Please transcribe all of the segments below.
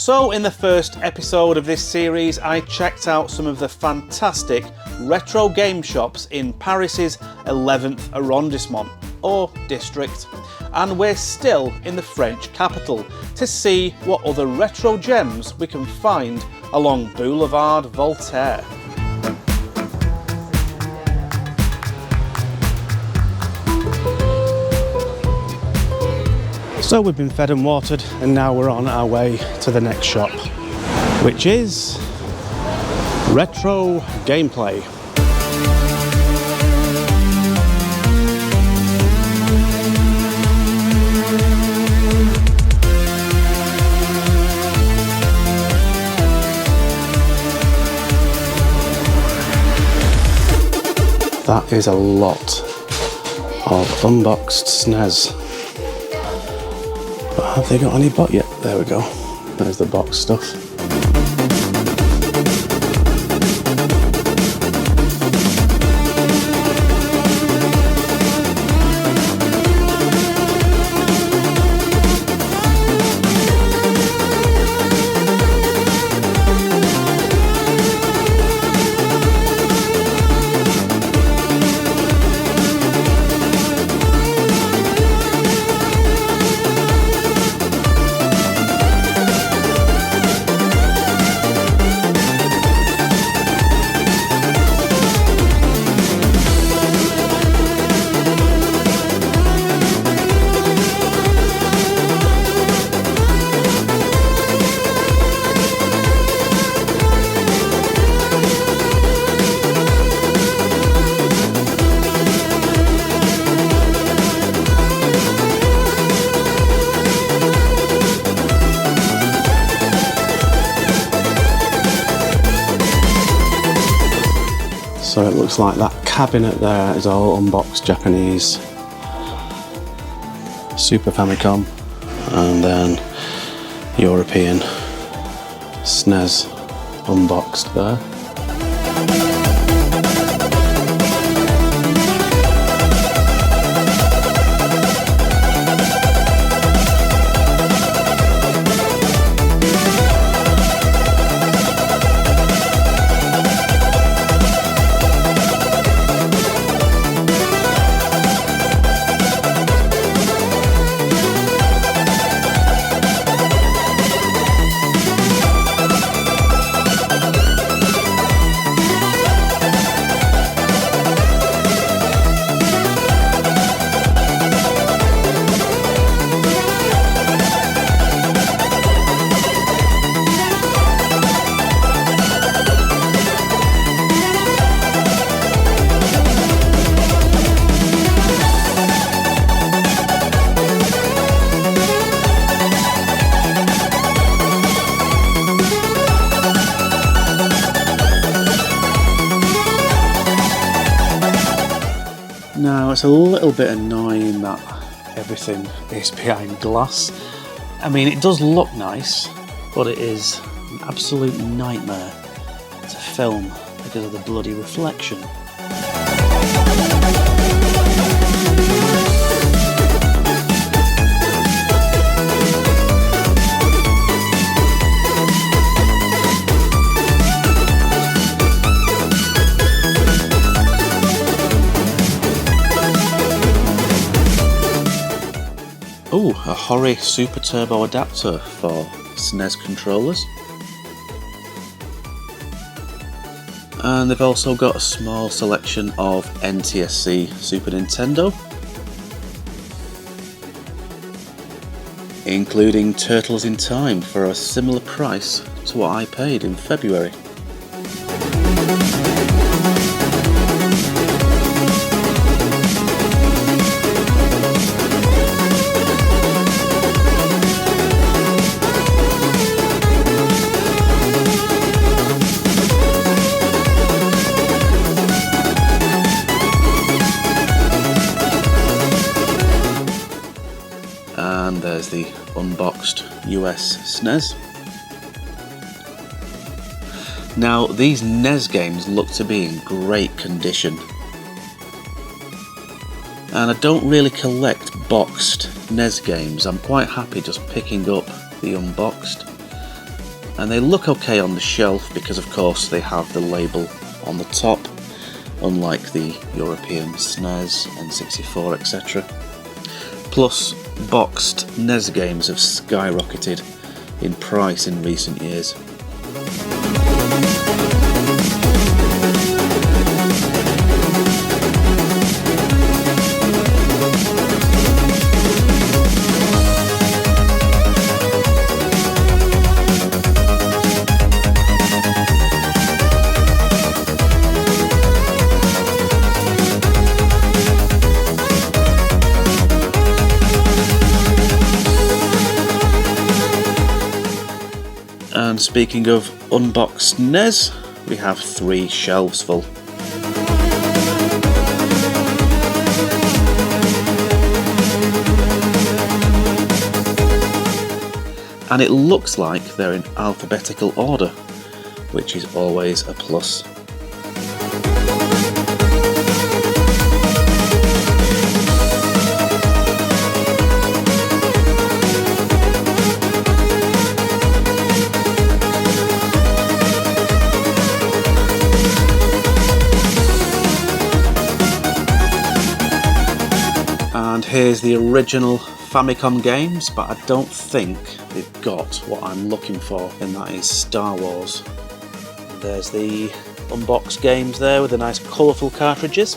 So in the first episode of this series, I checked out some of the fantastic retro game shops in Paris's 11th arrondissement, or district, and we're still in the French capital to see what other retro gems we can find along Boulevard Voltaire. So we've been fed and watered, and now we're on our way to the next shop, which is Retrogameplay. That is a lot of unboxed SNES. But have they got any bot yet? There we go. There's the box stuff. So it looks like that cabinet there is all unboxed Japanese Super Famicom, and then European SNES unboxed there. Now it's a little bit annoying that everything is behind glass. I mean, it does look nice, but it is an absolute nightmare to film because of the bloody reflection. Oh, a Hori Super Turbo adapter for SNES controllers. And they've also got a small selection of NTSC Super Nintendo, including Turtles in Time for a similar price to what I paid in February. And there's the unboxed US SNES. Now, these NES games look to be in great condition, and I don't really collect boxed NES games. I'm quite happy just picking up the unboxed. and they look okay on the shelf because of course they have the label on the top, unlike the European SNES, N64, etc. Plus, boxed NES games have skyrocketed in price in recent years. And speaking of unboxed NES, we have 3 shelves full. And it looks like they're in alphabetical order, which is always a plus. And here's the original Famicom games, but I don't think they've got what I'm looking for, and that is Star Wars. And there's the unboxed games there with the nice colourful cartridges.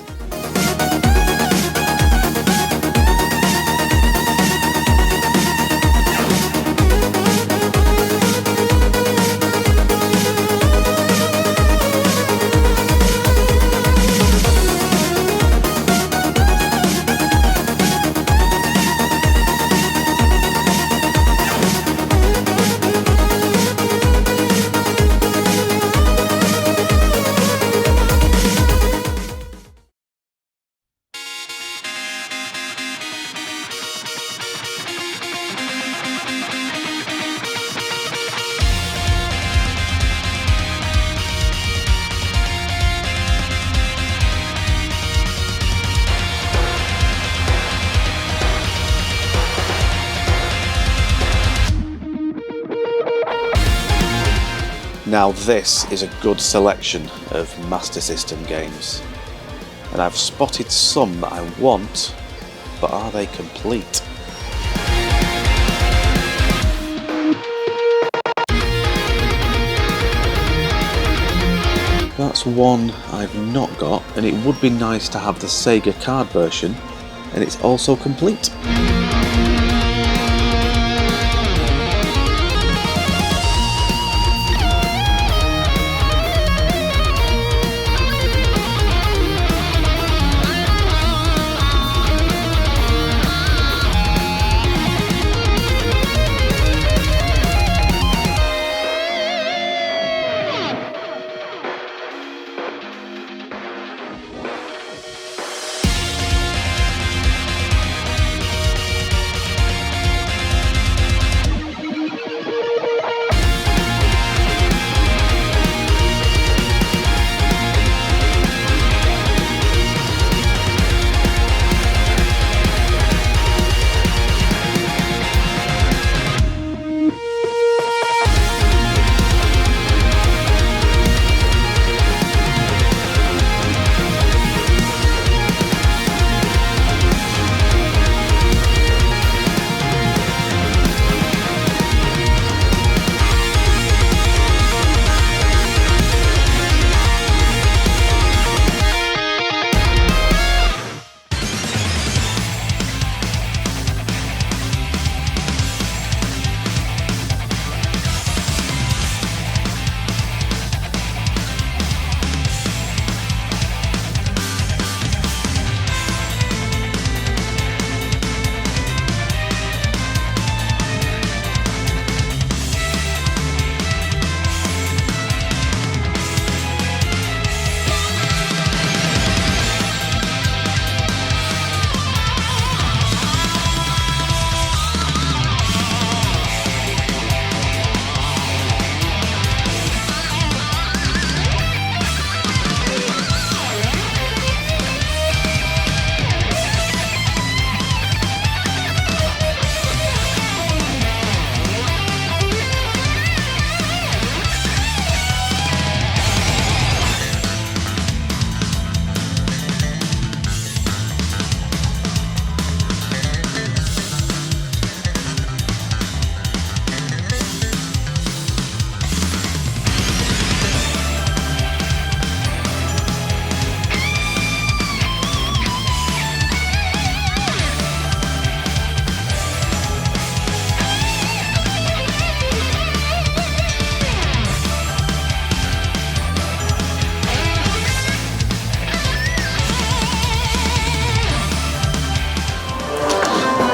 Now this is a good selection of Master System games, and I've spotted some that I want, but are they complete? That's one I've not got, and it would be nice to have the Sega card version, and it's also complete.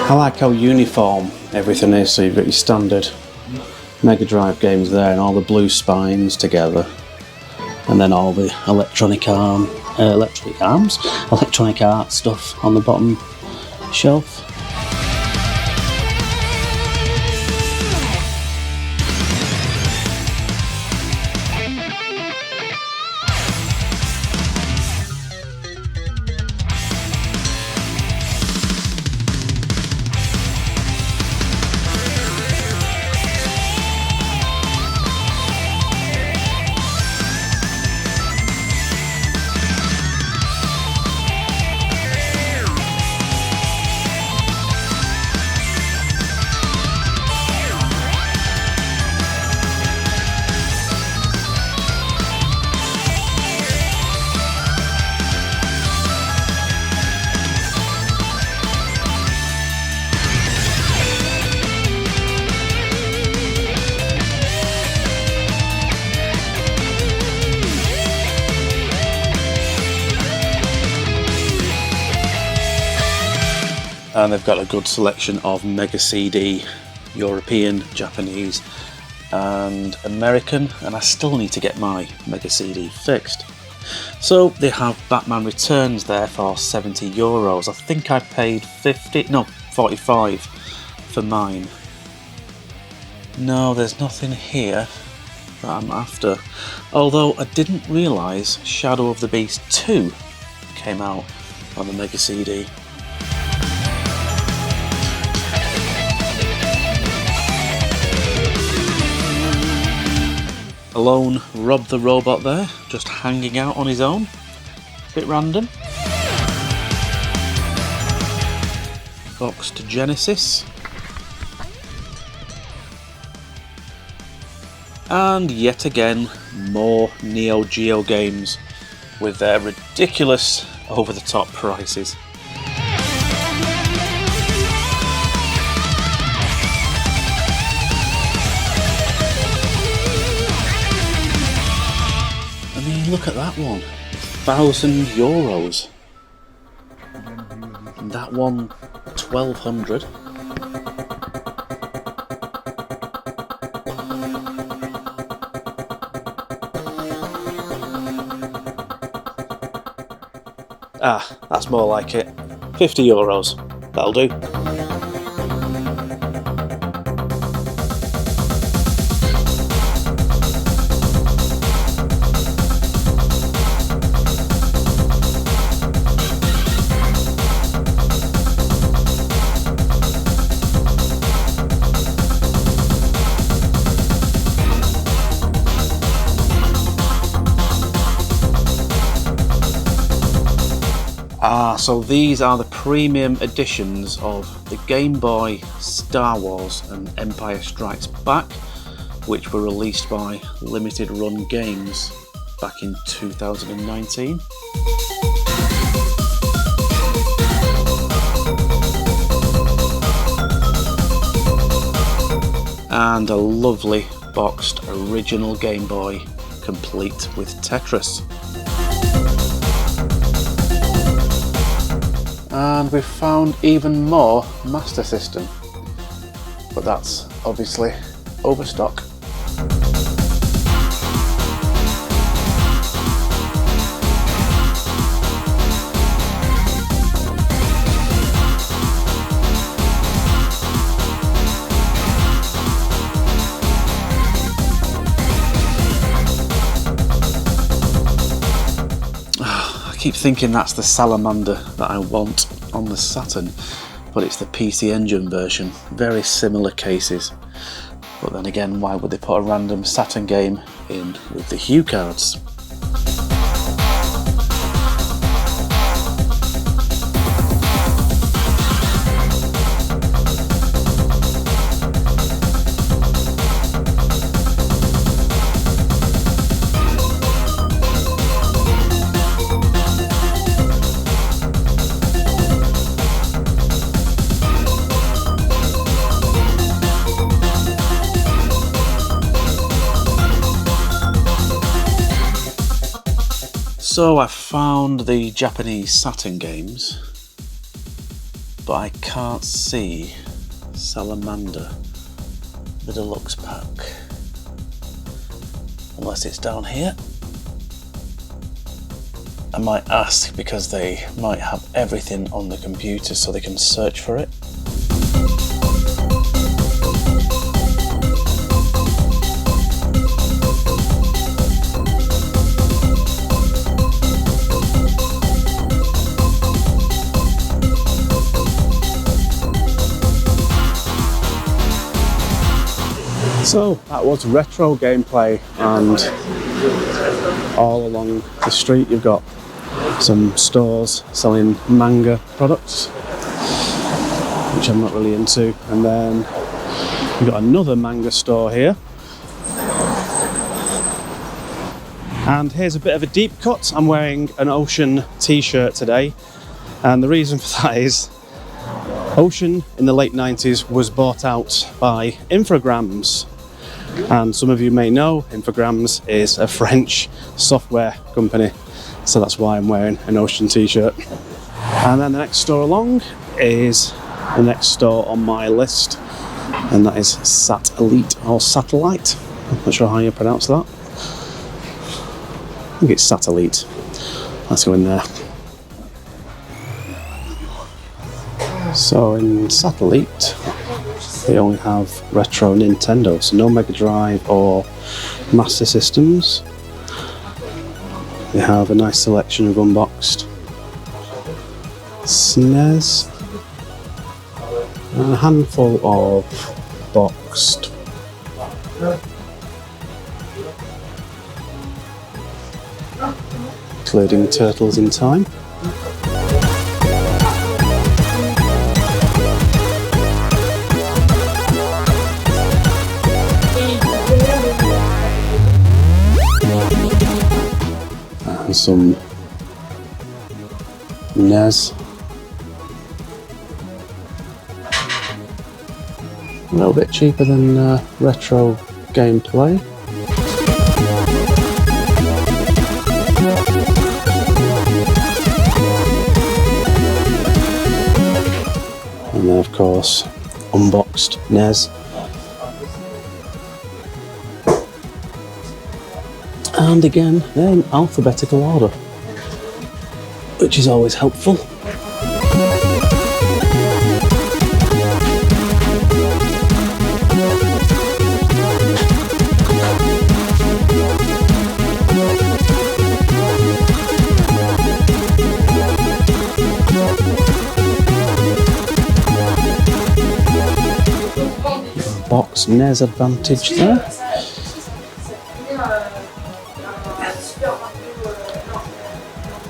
I like how uniform everything is, so you've got your standard Mega Drive games there and all the blue spines together, and then all the electronic art stuff on the bottom shelf. And they've got a good selection of Mega CD, European, Japanese and American, and I still need to get my Mega CD fixed. So they have Batman Returns there for €70. I think I paid 45 for mine. No, there's nothing here that I'm after. Although I didn't realise Shadow of the Beast 2 came out on the Mega CD. Alone Rob the Robot there, just hanging out on his own. Bit random. Boxed Genesis. And yet again, more Neo Geo games with their ridiculous over-the-top prices. Look at that one, €1,000, and that one 1,200. Ah, that's more like it, €50, that'll do. So these are the premium editions of the Game Boy, Star Wars and Empire Strikes Back, which were released by Limited Run Games back in 2019. And a lovely boxed original Game Boy, complete with Tetris. And we've found even more Master System, but that's obviously overstock. I keep thinking that's the Salamander that I want on the Saturn, but it's the PC Engine version. Very similar cases, but then again, why would they put a random Saturn game in with the Hue cards? So I found the Japanese Saturn games, but I can't see Salamander, the deluxe pack. Unless it's down here. I might ask because they might have everything on the computer so they can search for it. So that was Retro Gameplay, and all along the street you've got some stores selling manga products, which I'm not really into, and then you've got another manga store here. And here's a bit of a deep cut. I'm wearing an Ocean t-shirt today, and the reason for that is Ocean in the late 90s was bought out by Infogrames. And some of you may know Infogrames is a French software company, so that's why I'm wearing an Ocean t-shirt. And then the next store along is the next store on my list, and that is Sat-Elite or Satellite. I'm not sure how you pronounce that. I think it's Sat-Elite. Let's go in there. So in Sat-Elite, they only have retro Nintendo, so no Mega Drive or Master Systems. They have a nice selection of unboxed SNES and a handful of boxed. Including Turtles in Time. And some NES. A little bit cheaper than Retro Gameplay. And then of course unboxed NES. And again, they're in alphabetical order, which is always helpful. Box NES Advantage there.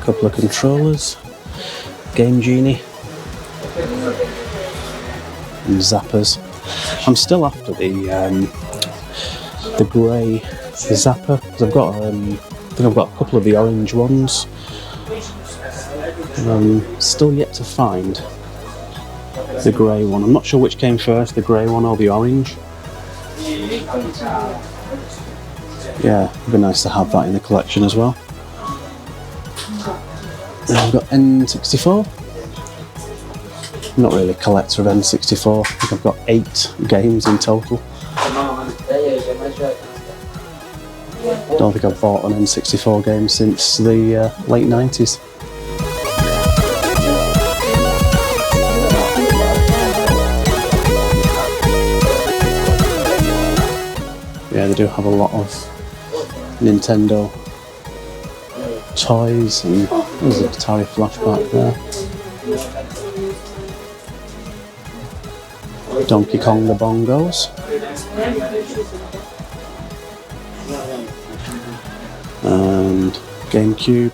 Couple of controllers, Game Genie, and zappers. I'm still after the grey zapper because I've got I think I've got a couple of the orange ones. Still yet to find the grey one. I'm not sure which came first, the grey one or the orange. Yeah, it'd be nice to have that in the collection as well. Then I've got N64. I'm not really a collector of N64. I think I've got 8 games in total. Don't think I've bought an N64 game since the late 90s. Yeah, they do have a lot of Nintendo toys, and there's a Atari flashback there. Donkey Kong the Bongos. And GameCube.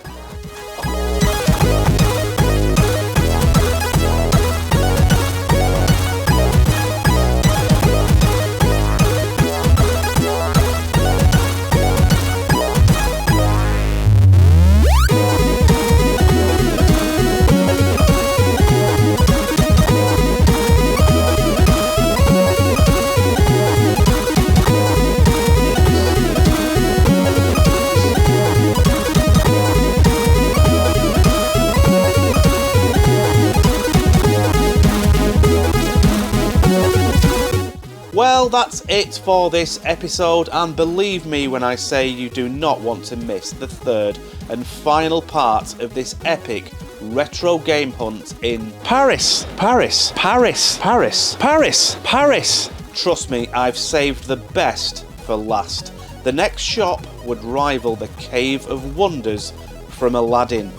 that's it for this episode, and believe me when I say you do not want to miss the third and final part of this epic retro game hunt in Paris. Paris, Paris, Paris, Paris, Paris. Trust me, I've saved the best for last. The next shop would rival the Cave of Wonders from Aladdin.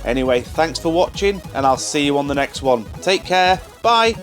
Anyway, thanks for watching, and I'll see you on the next one. Take care, bye!